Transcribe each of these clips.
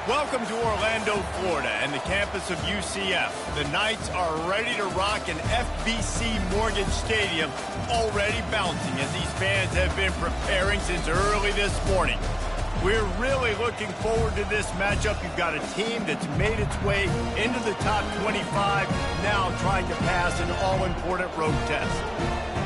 Welcome to Orlando, Florida, and the campus of UCF. The Knights are ready to rock an FBC Mortgage Stadium, already bouncing as these fans have been preparing since early this morning. We're really looking forward to this matchup. You've got a team that's made its way into the top 25, now trying to pass an all-important road test.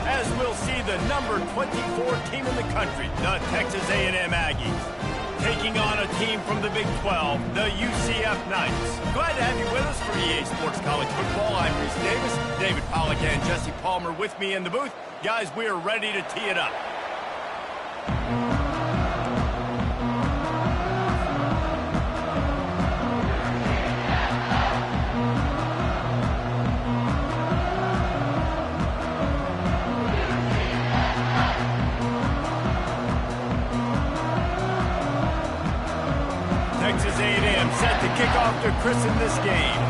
As we'll see the number 24 team in the country, the Texas A&M Aggies, taking on a team from the Big 12, the UCF Knights. Glad to have you with us for EA Sports College Football. I'm Reese Davis, David Pollack and Jesse Palmer with me in the booth. Guys, we are ready to tee it up. Texas A&M set to kick off to christen this game.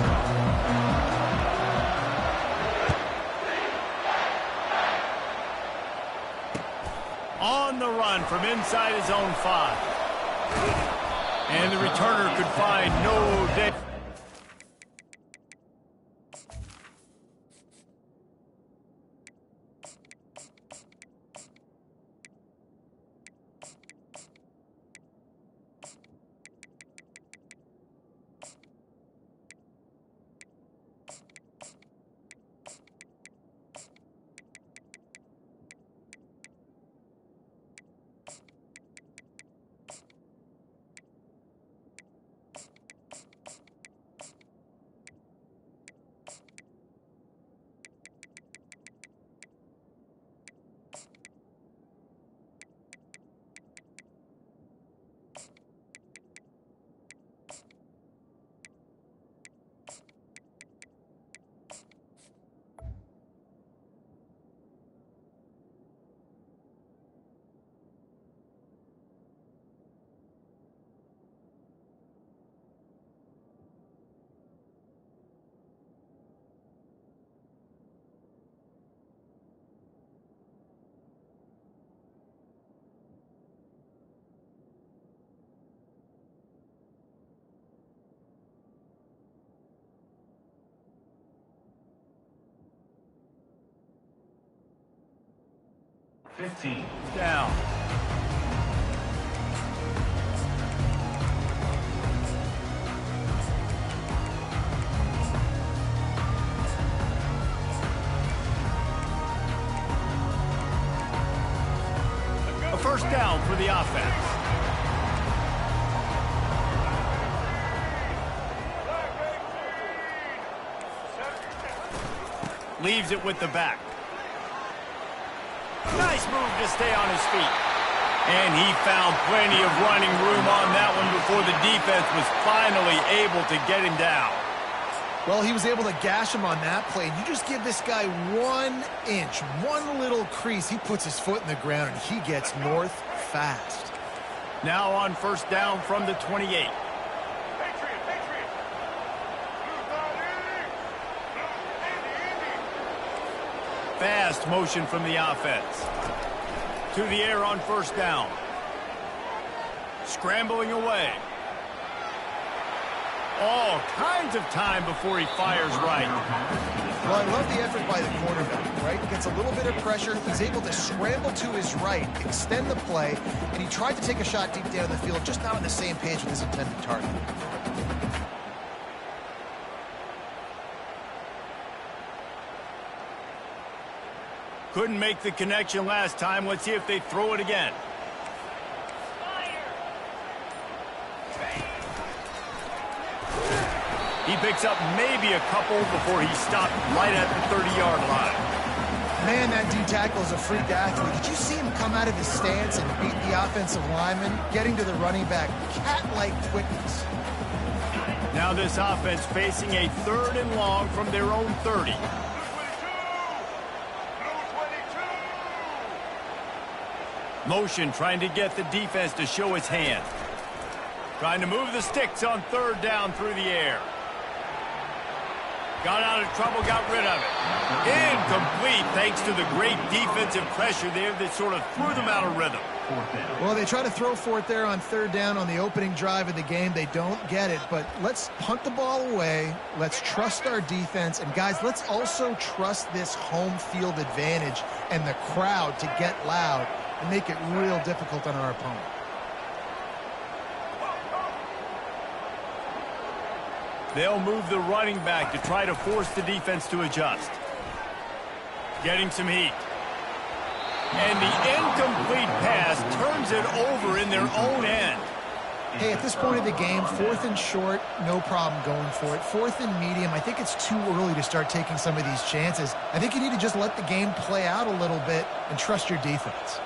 On the run from inside his own 5. And the returner could find no day. Down. A first down for the offense. Leaves it with the back. Nice move to stay on his feet. And he found plenty of running room on that one before the defense was finally able to get him down. Well, he was able to gash him on that play. You just give this guy 1 inch, one little crease, he puts his foot in the ground and he gets north fast. Now on first down from the 28. Fast motion from the offense. To the air on first down. Scrambling away. All kinds of time before he fires right. Well, I love the effort by the quarterback, right? Gets a little bit of pressure. He's able to scramble to his right, extend the play, and he tried to take a shot deep down the field, just not on the same page with his intended target. Couldn't make the connection last time. Let's see if they throw it again. He picks up maybe a couple before he stopped right at the 30-yard line. Man, that D-tackle is a freak athlete. Did you see him come out of his stance and beat the offensive lineman, getting to the running back? Cat-like quickness. Now this offense facing a 3rd and long from their own 30. Motion trying to get the defense to show his hand. Trying to move the sticks on 3rd down through the air. Got out of trouble, got rid of it. Incomplete thanks to the great defensive pressure there that sort of threw them out of rhythm. Well, they try to throw for it there on third down on the opening drive of the game. They don't get it, but let's punt the ball away. Let's trust our defense. And, guys, let's also trust this home field advantage and the crowd to get loud and make it real difficult on our opponent. They'll move the running back to try to force the defense to adjust. Getting some heat. And the incomplete pass turns it over in their own end. Hey, at this point of the game, 4th and short, no problem going for it. 4th and medium, I think it's too early to start taking some of these chances. I think you need to just let the game play out a little bit and trust your defense.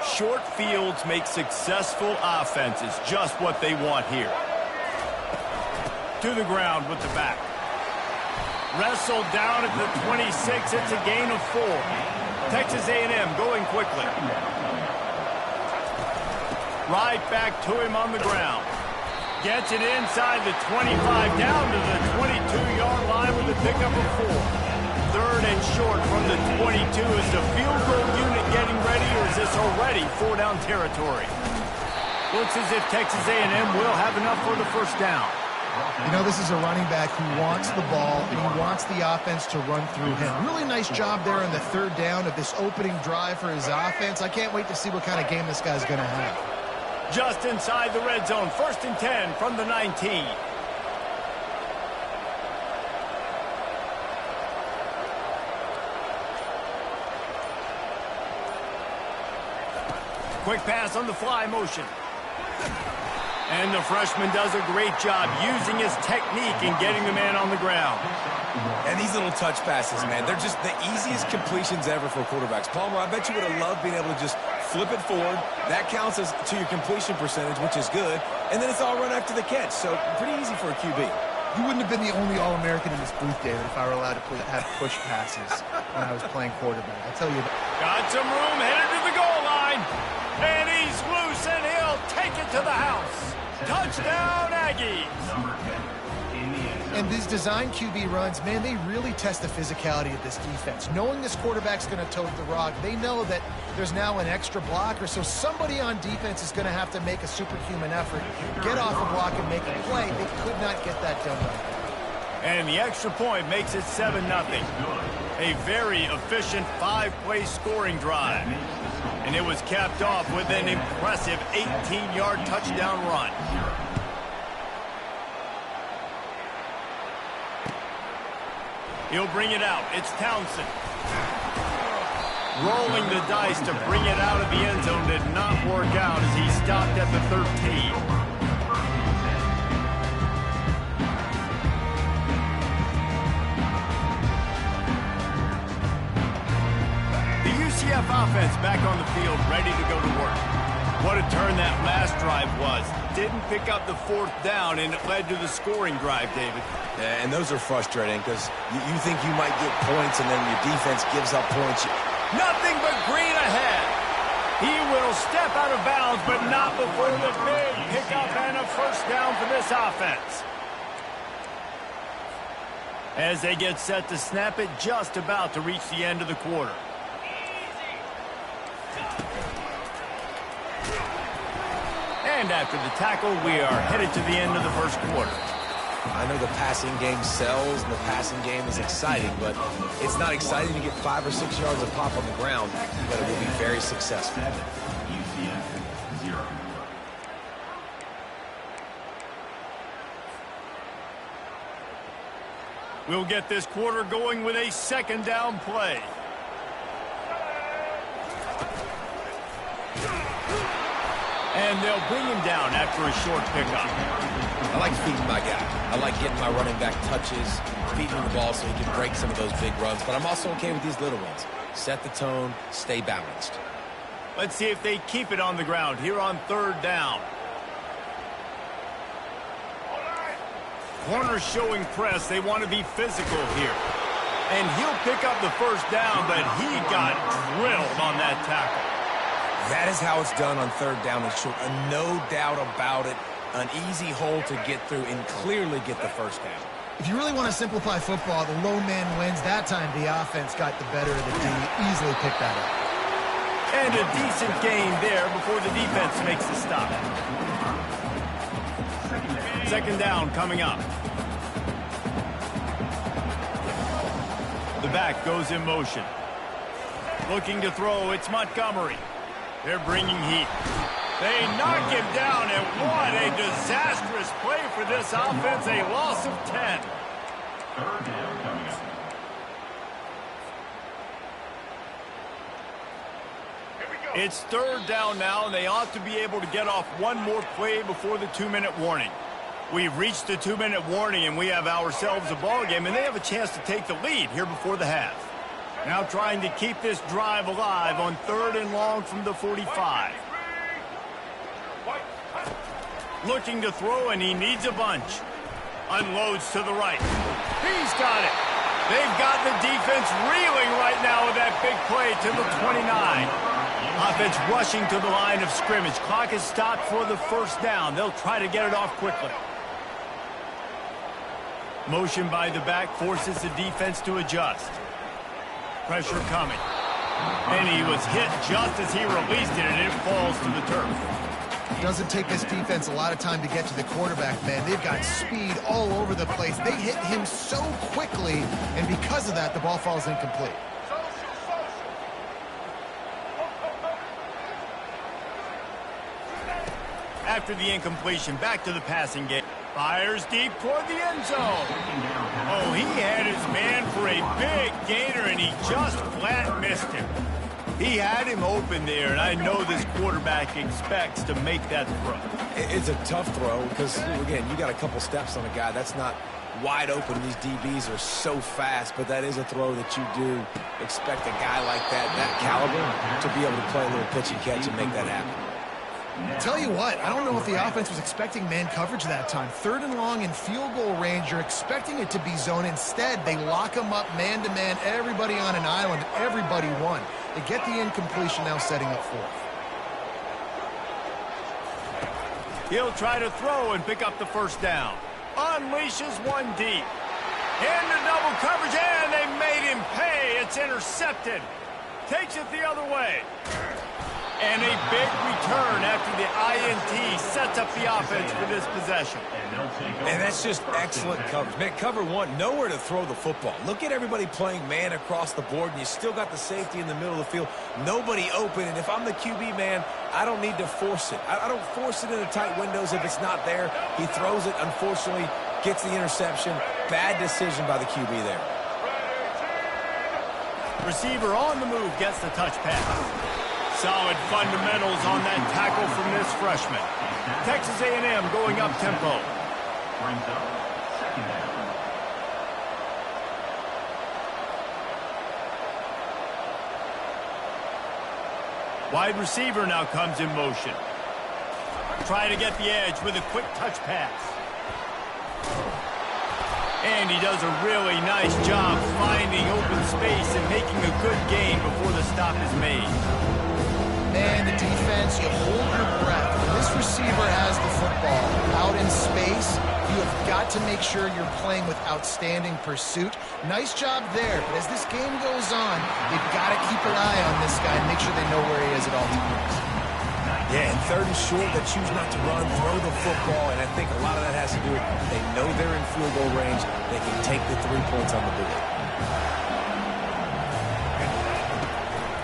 Short fields make successful offenses just what they want here. To the ground with the back. Wrestled down at the 26. It's a gain of 4. Texas A&M going quickly. Right back to him on the ground. Gets it inside the 25, down to the 22-yard line with a pickup of 4. 3rd and short from the 22. Is the field goal unit getting ready, or is this already 4-down territory? Looks as if Texas A&M will have enough for the first down. You know, this is a running back who wants the ball, and he wants the offense to run through him. Really nice job there on the 3rd down of this opening drive for his offense. I can't wait to see what kind of game this guy's going to have. Just inside the red zone, 1st and 10 from the 19. Quick pass on the fly motion. And the freshman does a great job using his technique and getting the man on the ground. And these little touch passes, man, they're just the easiest completions ever for quarterbacks. Palmer, I bet you would have loved being able to just flip it forward. That counts as to your completion percentage, which is good. And then it's all run after the catch, so pretty easy for a QB. You wouldn't have been the only All-American in this booth, David, if I were allowed to have push passes when I was playing quarterback. I tell you that. Got some room, headed to the goal line. And he's loose, and he'll take it to the house. Touchdown, Aggies. And these design QB runs, man, they really test the physicality of this defense. Knowing this quarterback's going to tote the rock, they know that there's now an extra blocker, so somebody on defense is going to have to make a superhuman effort, get off a block and make a play. They could not get that done right now. And the extra point makes it 7-0. A very efficient 5-play scoring drive. And it was capped off with an impressive 18-yard touchdown run. He'll bring it out. It's Townsend. Rolling the dice to bring it out of the end zone did not work out as he stopped at the 13. UCF offense back on the field, ready to go to work. What a turn that last drive was. Didn't pick up the 4th down, and it led to the scoring drive, David. Yeah, and those are frustrating because you think you might get points, and then your defense gives up points. Nothing but green ahead. He will step out of bounds, but not before the big pickup and a first down for this offense. As they get set to snap it, just about to reach the end of the quarter. And after the tackle, we are headed to the end of the first quarter. I know the passing game sells and the passing game is exciting, but it's not exciting to get 5 or 6 yards of pop on the ground, but it will be very successful. We'll get this quarter going with a 2nd down play. And they'll bring him down after a short pickup. I like feeding my guy. I like getting my running back touches, feeding him the ball so he can break some of those big runs. But I'm also okay with these little ones. Set the tone, stay balanced. Let's see if they keep it on the ground here on 3rd down. Corners showing press. They want to be physical here. And he'll pick up the first down, but he got drilled on that tackle. That is how it's done on 3rd down and short. No doubt about it. An easy hole to get through and clearly get the first down. If you really want to simplify football, the low man wins. That time, the offense got the better of the D. Easily picked that up. And a decent gain there before the defense makes the stop. Second down coming up. The back goes in motion. Looking to throw, it's Montgomery. They're bringing heat. They knock him down, and what a disastrous play for this offense. A loss of 10. Third down coming up. It's third down now, and they ought to be able to get off one more play before the 2-minute warning. We've reached the 2-minute warning, and we have ourselves a ball game, and they have a chance to take the lead here before the half. Now trying to keep this drive alive on 3rd and long from the 45. Looking to throw, and he needs a bunch. Unloads to the right. He's got it. They've got the defense reeling right now with that big play to the 29. Offense rushing to the line of scrimmage. Clock is stopped for the first down. They'll try to get it off quickly. Motion by the back forces the defense to adjust. Pressure coming. And he was hit just as he released it, and it falls to the turf. Doesn't take this defense a lot of time to get to the quarterback, man. They've got speed all over the place. They hit him so quickly, and because of that, the ball falls incomplete. After the incompletion, back to the passing game. Fires deep toward the end zone. Oh, he had his man for a big gainer, and he just flat missed him. He had him open there, and I know this quarterback expects to make that throw. It's a tough throw because, again, you got a couple steps on a guy. That's not wide open. These DBs are so fast, but that is a throw that you do expect a guy like that caliber, to be able to play a little pitch and catch and make that happen. Tell you what, I don't know if the offense was expecting man coverage that time. 3rd and long in field goal range, you're expecting it to be zone. Instead, they lock them up man-to-man, everybody on an island, everybody won. They get the incompletion, now setting up 4th. He'll try to throw and pick up the first down. Unleashes one deep. Into double coverage, and they made him pay. It's intercepted. Takes it the other way. And a big return after the INT sets up the offense for this possession. And that's just excellent coverage. Man, cover one, nowhere to throw the football. Look at everybody playing man across the board, and you still got the safety in the middle of the field. Nobody open, and if I'm the QB, man, I don't need to force it. I don't force it into tight windows if it's not there. He throws it, unfortunately, gets the interception. Bad decision by the QB there. Receiver on the move gets the touch pass. Solid fundamentals on that tackle from this freshman. Texas A&M going up tempo. Brings up second down. Wide receiver now comes in motion. Trying to get the edge with a quick touch pass. And he does a really nice job finding open space and making a good gain before the stop is made. Man, the defense, you hold your breath. When this receiver has the football out in space, you have got to make sure you're playing with outstanding pursuit. Nice job there, but as this game goes on, they've got to keep an eye on this guy and make sure they know where he is at all times. Yeah, and 3rd and short, they choose not to run, throw the football, and I think a lot of that has to do with they know they're in field goal range. They can take the 3 points on the board.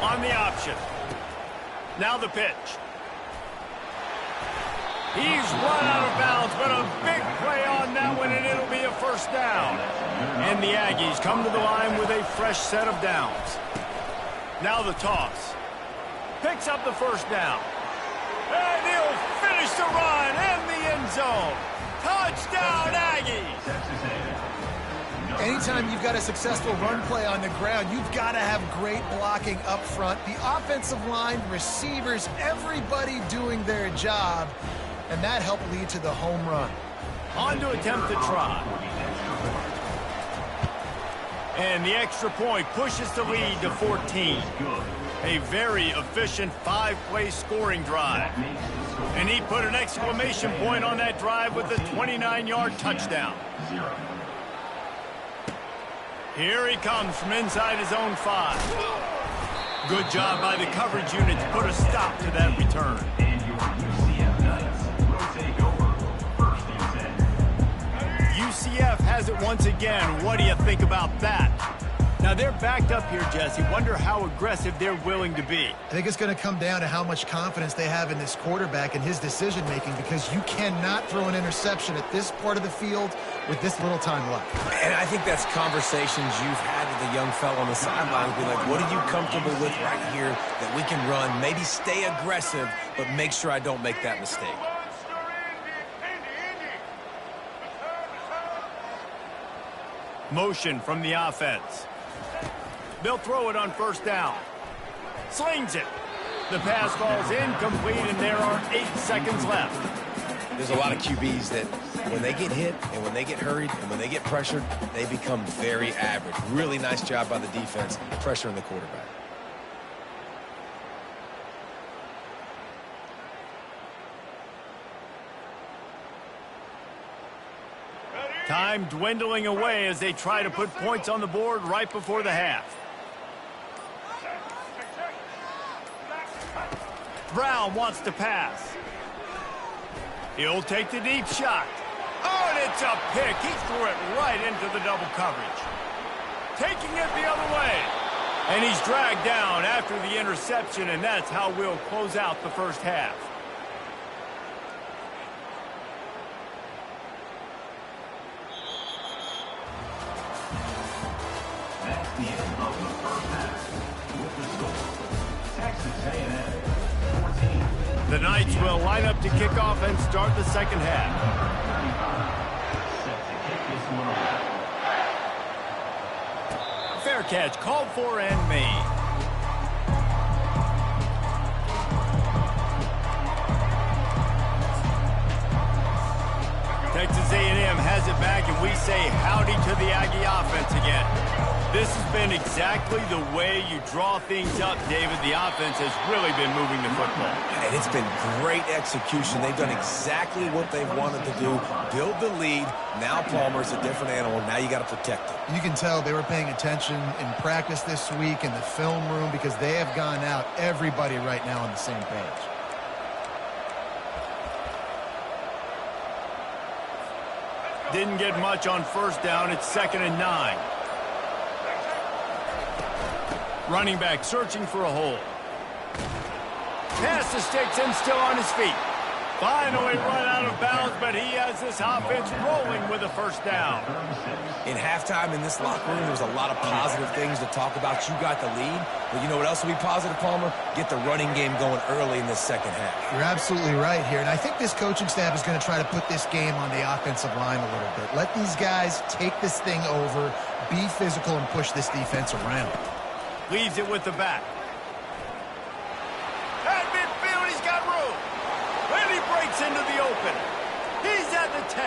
On the option. Now the pitch. He's run out of bounds, but a big play on that one, and it'll be a first down. And the Aggies come to the line with a fresh set of downs. Now the toss. Picks up the first down. And he'll finish the run in the end zone. Touchdown, Aggies! Anytime you've got a successful run play on the ground, you've got to have great blocking up front. The offensive line, receivers, everybody doing their job, and that helped lead to the home run. On to attempt the try. And the extra point pushes the lead to 14. A very efficient 5-play scoring drive. And he put an exclamation point on that drive with a 29-yard touchdown. Here he comes from inside his own 5. Good job by the coverage unit to put a stop to that return. And your UCF Knights will take over 1st and 10. UCF has it once again. What do you think about that? Now they're backed up here, Jesse. Wonder how aggressive they're willing to be. I think it's going to come down to how much confidence they have in this quarterback and his decision-making, because you cannot throw an interception at this part of the field with this little time left. And I think that's conversations you've had with the young fellow on the sideline. Be like, what are you comfortable with right here that we can run? Maybe stay aggressive, but make sure I don't make that mistake. Motion from the offense. They'll throw it on 1st down. Slings it. The pass falls incomplete, and there are 8 seconds left. There's a lot of QBs that when they get hit and when they get hurried and when they get pressured, they become very average. Really nice job by the defense pressuring the quarterback. Time dwindling away as they try to put points on the board right before the half. Brown wants to pass. He'll take the deep shot. Oh, and it's a pick. He threw it right into the double coverage. Taking it the other way. And he's dragged down after the interception, and that's how we'll close out the 1st half. That's the end of the 1st half. With the score, Texas A&M 14. The Knights will line up to kick off and start the 2nd half. Set to kick this one off. Fair catch, called for and made. Texas A&M has it back, and we say howdy to the Aggie offense again. This has been exactly the way you draw things up, David. The offense has really been moving the football. And it's been great execution. They've done exactly what they've wanted to do. Build the lead. Now Palmer's a different animal. Now you got to protect it. You can tell they were paying attention in practice this week in the film room, because they have gone out, everybody right now on the same page. Didn't get much on 1st down. It's 2nd and 9. Running back searching for a hole. Pass to sticks and still on his feet. Finally run out of bounds, but he has this offense rolling with a 1st down. In halftime in this locker room, there was a lot of positive things to talk about. You got the lead, but you know what else will be positive, Palmer? Get the running game going early in this 2nd half. You're absolutely right here, and I think this coaching staff is going to try to put this game on the offensive line a little bit. Let these guys take this thing over, be physical, and push this defense around. Leaves it with the back. At midfield, he's got room. And he breaks into the open. He's at the 10.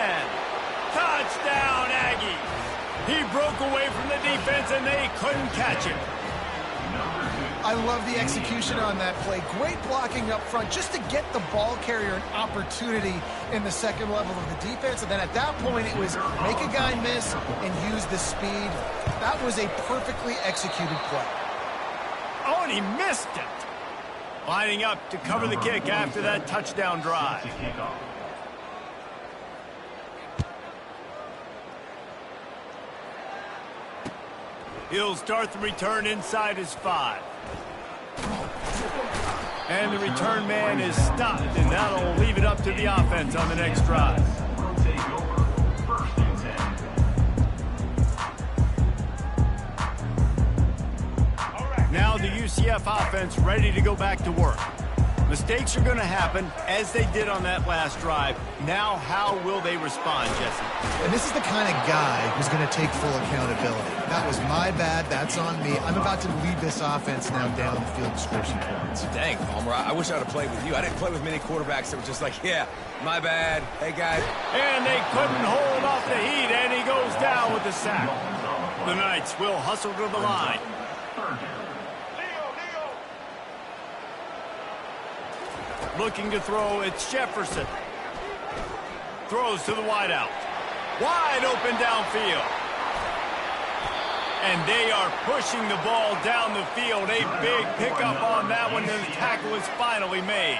Touchdown, Aggies. He broke away from the defense, and they couldn't catch him. I love the execution on that play. Great blocking up front just to get the ball carrier an opportunity in the 2nd level of the defense. And then at that point, it was make a guy miss and use the speed. That was a perfectly executed play. Oh, and he missed it. Lining up to cover the kick after that touchdown drive. He'll start the return inside his 5. And the return man is stopped, and that'll leave it up to the offense on the next drive. Will take over 1st and 10. Now the UCF offense ready to go back to work. Mistakes are going to happen, as they did on that last drive. Now, how will they respond, Jesse? And this is the kind of guy who's going to take full accountability. That was my bad. That's on me. I'm about to lead this offense now down the field to score some points. Dang, Palmer, I wish I would have played with you. I didn't play with many quarterbacks that were just like, yeah, my bad. Hey, guys. And they couldn't hold off the heat, and he goes down with the sack. The Knights will hustle to the line. Looking to throw, it's Jefferson. Throws to the wideout. Wide open downfield. And they are pushing the ball down the field. A big pickup on that one, and the tackle is finally made.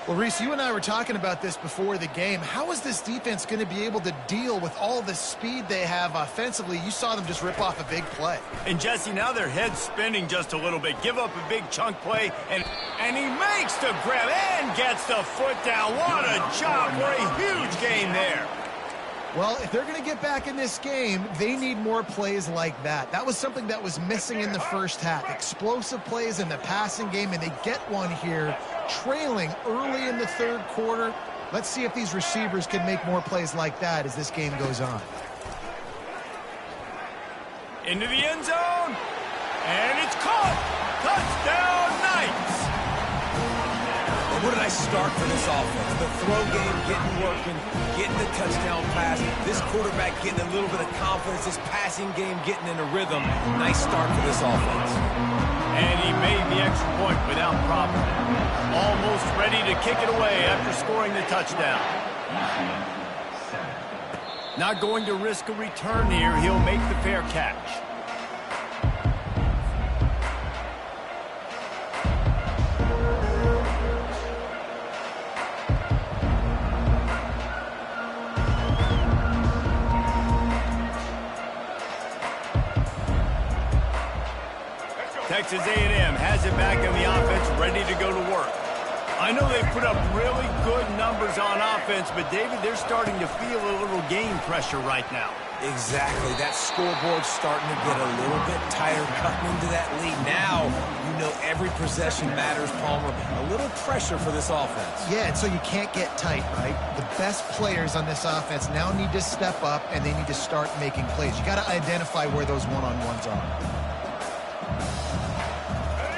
Well, Reese, you and I were talking about this before the game. How is this defense going to be able to deal with all the speed they have offensively? You saw them just rip off a big play. And, Jesse, now their head's spinning just a little bit. Give up a big chunk play, and he makes the grab and gets the foot down. What a job for a huge gain there. Well, if they're going to get back in this game, they need more plays like that. That was something that was missing in the first half. Explosive plays in the passing game, and they get one here, trailing early in the third quarter. Let's see if these receivers can make more plays like that as this game goes on. Into the end zone, and it's caught. Touchdown, Knights. Where did I start for this offense? The throw game getting working, getting the touchdown pass. This quarterback getting a little bit of confidence. This passing game getting in a rhythm. Nice start for this offense. And he made the extra point without problem. Almost ready to kick it away after scoring the touchdown. Not going to risk a return here. He'll make the fair catch. Texas A&M has it back in the offense, ready to go to work. I know they've put up really good numbers on offense, but, David, they're starting to feel a little game pressure right now. Exactly. That scoreboard's starting to get a little bit tighter, cutting into that lead. Now, you know every possession matters, Palmer. A little pressure for this offense. Yeah, and so you can't get tight, right? The best players on this offense now need to step up, and they need to start making plays. You got to identify where those one-on-ones are.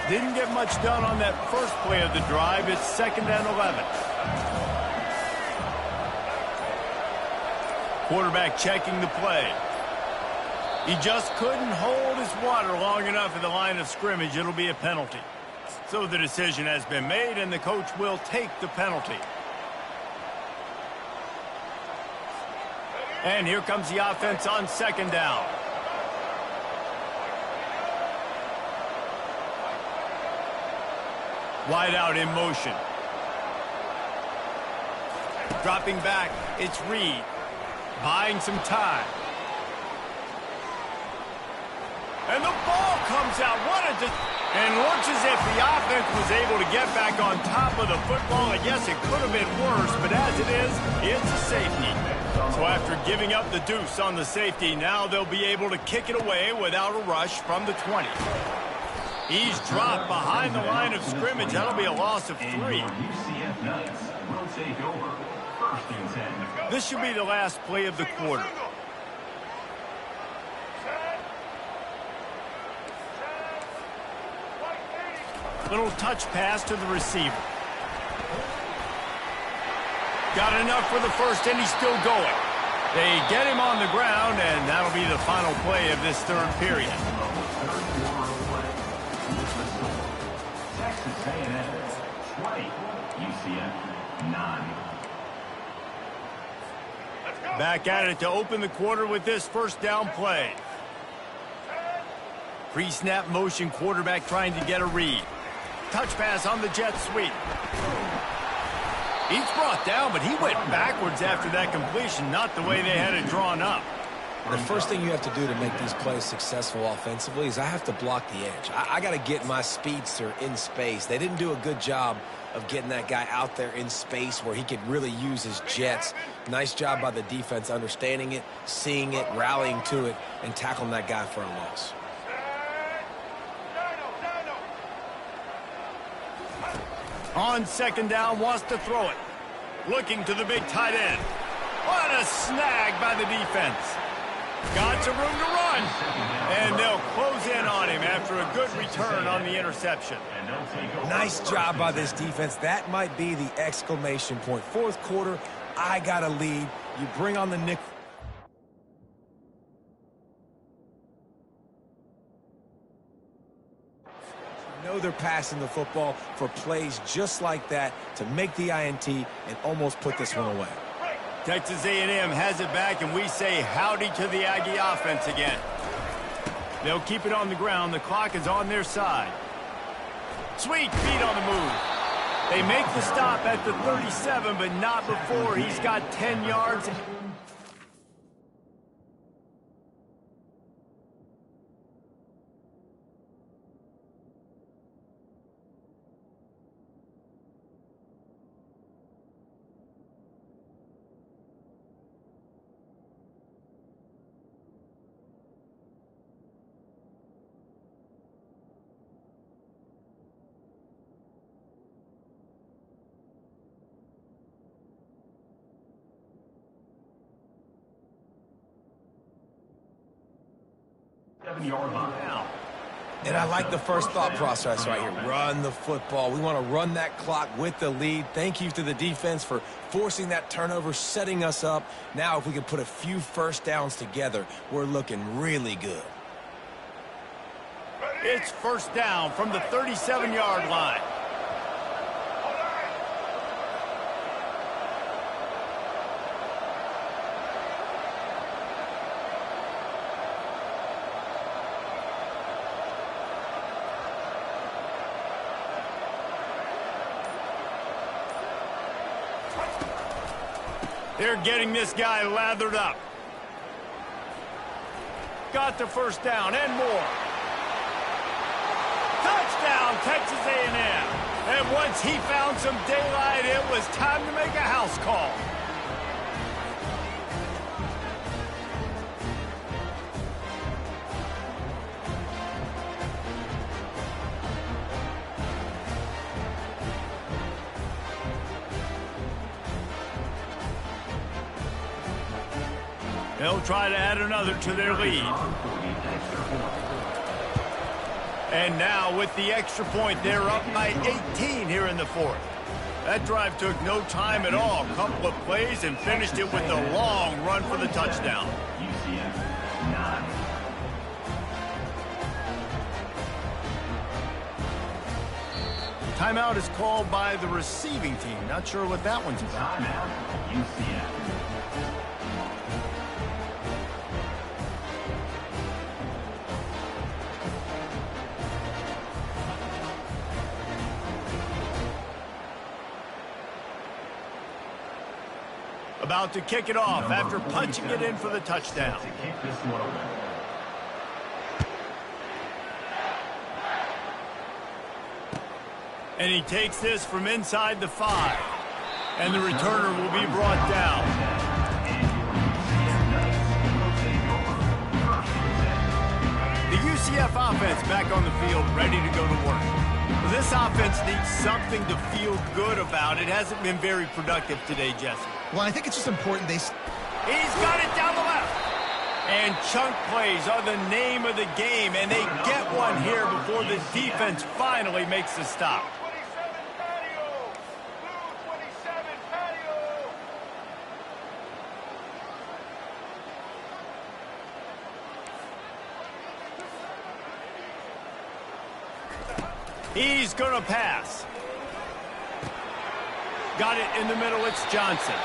Didn't get much done on that first play of the drive. It's 2nd and 11. Quarterback checking the play. He just couldn't hold his water long enough at the line of scrimmage. It'll be a penalty. So the decision has been made, and the coach will take the penalty. And here comes the offense on 2nd down. Wide out in motion. Dropping back, it's Reed. Buying some time. And the ball comes out. And looks as if the offense was able to get back on top of the football. I guess it could have been worse, but as it is, it's a safety. So after giving up the deuce on the safety, now they'll be able to kick it away without a rush from the 20. He's dropped behind the line of scrimmage. That'll be a loss of 3. UCF Knights will take over 1st and 10. This should be the last play of the quarter. Little touch pass to the receiver. Got enough for the first, and he's still going. They get him on the ground, and that'll be the final play of this third period. Texas A&M 20, UCF 9. Back at it to open the quarter with this first down play. Pre-snap motion, quarterback trying to get a read. Touch pass on the jet sweep. He's brought down, but he went backwards after that completion, not the way they had it drawn up. The first thing you have to do to make these plays successful offensively is I have to block the edge. I got to get my speedster in space. They didn't do a good job of getting that guy out there in space where he could really use his jets. Nice job by the defense understanding it, seeing it, rallying to it, and tackling that guy for a loss. On 2nd down, wants to throw it. Looking to the big tight end. What a snag by the defense. Got some room to run. And they'll close in on him after a good return on the interception. Nice job by this defense. That might be the exclamation point. Fourth quarter, I got a lead. You bring on the nickel. You know they're passing the football for plays just like that to make the INT and almost put this one away. Texas A&M has it back, and we say howdy to the Aggie offense again. They'll keep it on the ground. The clock is on their side. Sweet feet on the move. They make the stop at the 37, but not before. He's got 10 yards. Yard line. And I like the first thought process right here. Run the football. We want to run that clock with the lead. Thank you to the defense for forcing that turnover, setting us up. Now if we can put a few first downs together, we're looking really good. It's first down from the 37-yard line. They're getting this guy lathered up. Got the first down and more. Touchdown, Texas A&M. And once he found some daylight, it was time to make a house call. They'll try to add another to their lead. And now with the extra point, they're up by 18 here in the fourth. That drive took no time at all. A couple of plays and finished it with a long run for the touchdown. UCF 9. Timeout is called by the receiving team. Not sure what that one's about. Timeout, UCF. About to kick it off after punching it in for the touchdown. To kick this one away. And he takes this from inside the 5. And the returner will be brought down. The UCF offense back on the field, ready to go to work. This offense needs something to feel good about. It hasn't been very productive today, Jesse. Well, I think it's just important He's got it down the left. And chunk plays are the name of the game, and they get one here before the defense finally makes the stop. 27 patio. Blue 27 patio. He's going to pass. Got it in the middle. It's Johnson.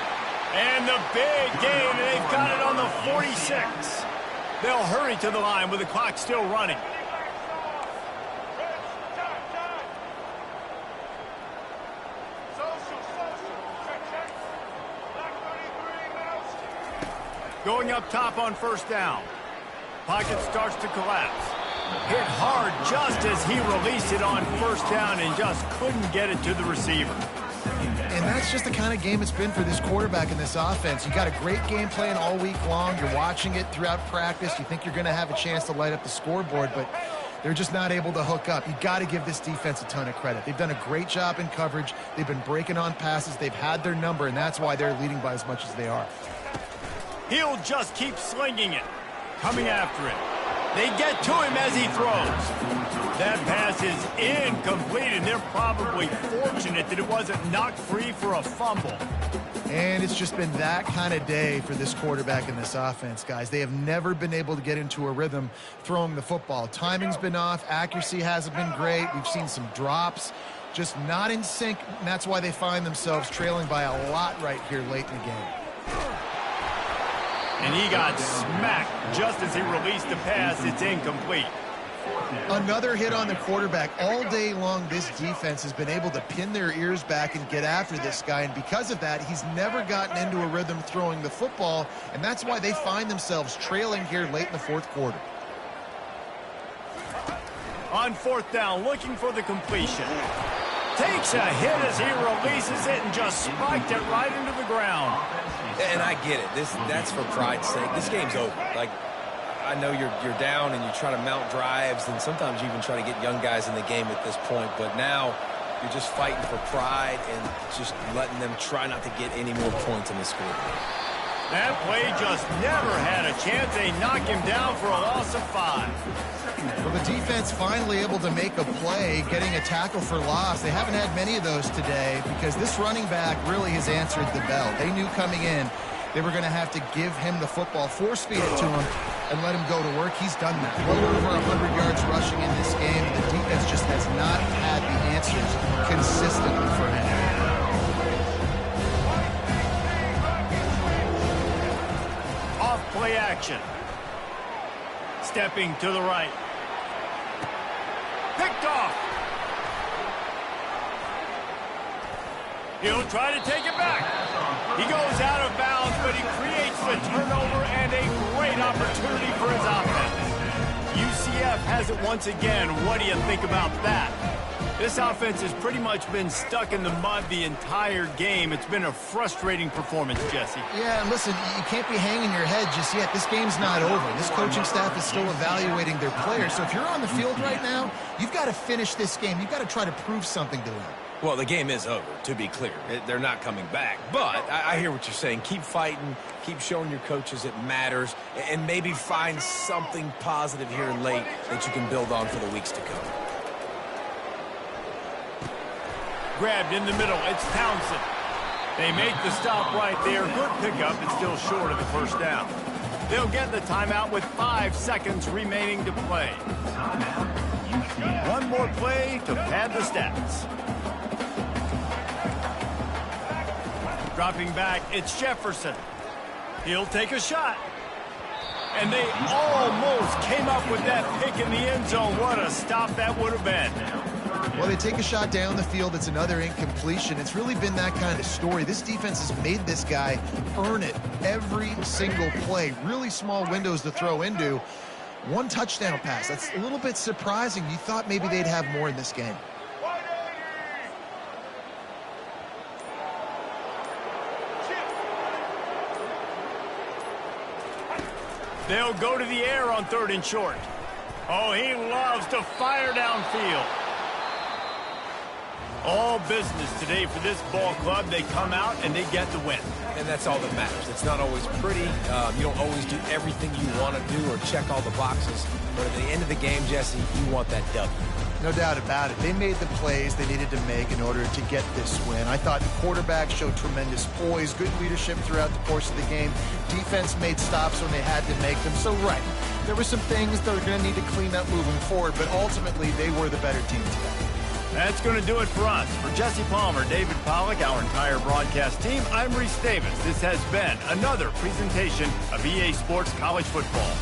And the big gain, and they've got it on the 46. They'll hurry to the line with the clock still running. Going up top on first down. Pocket starts to collapse. Hit hard just as he released it on first down and just couldn't get it to the receiver. And that's just the kind of game it's been for this quarterback in this offense. You got a great game plan all week long. You're watching it throughout practice. You think you're going to have a chance to light up the scoreboard, but they're just not able to hook up. You got to give this defense a ton of credit. They've done a great job in coverage. They've been breaking on passes. They've had their number, and that's why they're leading by as much as they are. He'll just keep slinging it. Coming after it. They get to him as he throws. That pass is incomplete, and they're probably fortunate that it wasn't knocked free for a fumble. And it's just been that kind of day for this quarterback in this offense, guys. They have never been able to get into a rhythm throwing the football. Timing's been off. Accuracy hasn't been great. We've seen some drops. Just not in sync, and that's why they find themselves trailing by a lot right here late in the game. And he got smacked just as he released the pass, it's incomplete. Another hit on the quarterback. All day long, this defense has been able to pin their ears back and get after this guy, and because of that, he's never gotten into a rhythm throwing the football, and that's why they find themselves trailing here late in the fourth quarter. On fourth down, looking for the completion. Takes a hit as he releases it and just spiked it right into the ground. And I get it. That's for pride's sake. This game's over. Like, I know you're down and you try to mount drives, and sometimes you even try to get young guys in the game at this point. But now you're just fighting for pride and just letting them try not to get any more points in the scoreboard. That play just never had a chance. They knock him down for a loss of 5. Well, the defense finally able to make a play, getting a tackle for loss. They haven't had many of those today because this running back really has answered the bell. They knew coming in they were going to have to give him the football, force-feed it to him, and let him go to work. He's done that. Well over 100 yards rushing in this game. The defense just has not had the answers consistently for him. Off play action. Stepping to the right. Picked off. He'll try to take it back. He goes out of bounds, but he creates the turnover and a great opportunity for his offense. UCF has it once again. What do you think about that? This offense has pretty much been stuck in the mud the entire game. It's been a frustrating performance, Jesse. Yeah, and listen, you can't be hanging your head just yet. This game's not over. This coaching staff is still evaluating their players. So if you're on the field right now, you've got to finish this game. You've got to try to prove something to them. Well, the game is over, to be clear. They're not coming back. But I hear what you're saying. Keep fighting. Keep showing your coaches it matters. And maybe find something positive here late that you can build on for the weeks to come. Grabbed in the middle. It's Townsend. They make the stop right there. Good pickup. It's still short of the first down. They'll get the timeout with 5 seconds remaining to play. One more play to pad the stats. Dropping back, it's Jefferson. He'll take a shot. And they almost came up with that pick in the end zone. What a stop that would have been. Well, they take a shot down the field. It's another incompletion. It's really been that kind of story. This defense has made this guy earn it every single play. Really small windows to throw into. One touchdown pass. That's a little bit surprising. You thought maybe they'd have more in this game. They'll go to the air on 3rd and short. Oh, he loves to fire downfield. All business today for this ball club. They come out and they get the win. And that's all that matters. It's not always pretty. You don't always do everything you want to do or check all the boxes. But at the end of the game, Jesse, you want that W. No doubt about it. They made the plays they needed to make in order to get this win. I thought the quarterback showed tremendous poise, good leadership throughout the course of the game. Defense made stops when they had to make them. So, right, there were some things they're going to need to clean up moving forward, but ultimately they were the better team today. That's going to do it for us. For Jesse Palmer, David Pollack, our entire broadcast team, I'm Reese Davis. This has been another presentation of EA Sports College Football.